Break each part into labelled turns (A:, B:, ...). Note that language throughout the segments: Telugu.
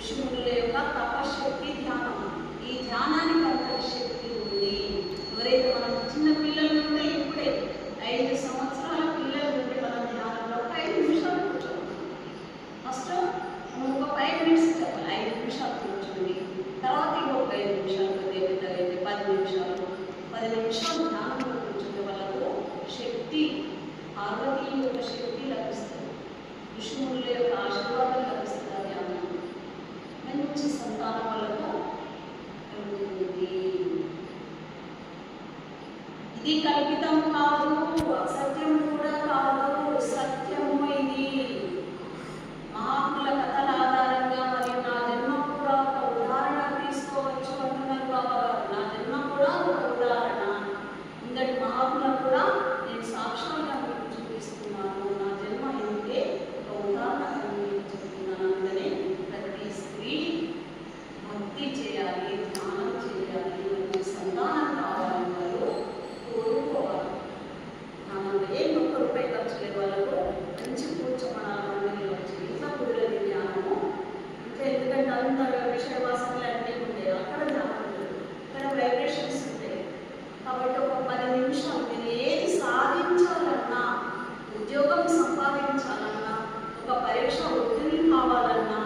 A: ఋషిమునుల యొక్క తపశక్తి ధ్యానం. ఈ ధ్యానానికి అంత శక్తి ఉంది. ఎవరైతే మనం చిన్న పిల్లలు ఉంటే ఇప్పుడే 5 సంవత్సరాల పిల్లలు ఉంటే మనం ధ్యానంలో ఒక 5 నిమిషాలు కూర్చోండి. ఫస్ట్ ఒక 5 మినిట్స్ చెప్పాలి. 5 నిమిషాలు కూర్చోండి. తర్వాత ఇంకొక 5 నిమిషాలు, పెద్దగా అయితే 10 నిమిషాలు. 10 నిమిషాలు ధ్యానంలో కూర్చుంటే వాళ్ళకు శక్తి, పార్వతీ యొక్క శక్తి లభిస్తుంది. ఋషిమునుల యొక్క ఆశీర్వాదం లభిస్తుంది. మంచి సంతానం వల్ల కలుగుతుంది. ఇది కల్పితం కాదు, అసత్యం కూడా కాదు, సత్యము ఇది. మహాత్ముల కథల ఆధారంగా మరియు నా జన్మ కూడా ఒక ఉదాహరణ తీసుకోవచ్చు అంటున్నారు బాబా గారు. నా జన్మ కూడా ఒక ఉదాహరణ. ఇందటి మహాత్ములను కూడా నేను సాక్ష్యంగా మీకు చూపిస్తున్నాను. నా జన్మ ఇంకే ఒక ఉదాహరణ మీకు చెప్తున్నాను. అందుకనే ప్రతి స్త్రీ భక్తి చేయాలి, ధ్యానం చేయాలి, మరియు సంతానం కావాలి, వాళ్ళు కోరుకోవాలి. మనం ఏ ₹1 ఖర్చు లేదు. వాళ్ళకు మంచి కూర్చోమనాలి, మందిని వచ్చి ఇట్లా కుదరదు ధ్యానము. ఇంకా ఎందుకంటే అంత విషయ వాసనలు అన్నీ ఉంటాయి. అక్కడ ధ్యానం ఉంటుంది, ఇక్కడ వైబ్రేషన్స్ ఉంటాయి. కాబట్టి ఒక 10 నిమిషాలు మీరు ఏది సాధించాలన్నా, ఉద్యోగం సంపాదించాలన్నా, ఒక పరీక్ష ఉత్తీర్ణం కావాలన్నా,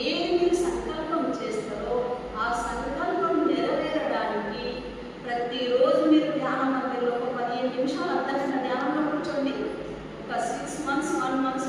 A: ఏది మీరు సంకల్పం చేస్తారో ఆ సంకల్పం నెరవేరడానికి ప్రతిరోజు మీరు ధ్యాన మందిరంలో ఒక 15 నిమిషాలు అర్థమైన ధ్యానంలో కూర్చోండి. ఒక 6 months 1 month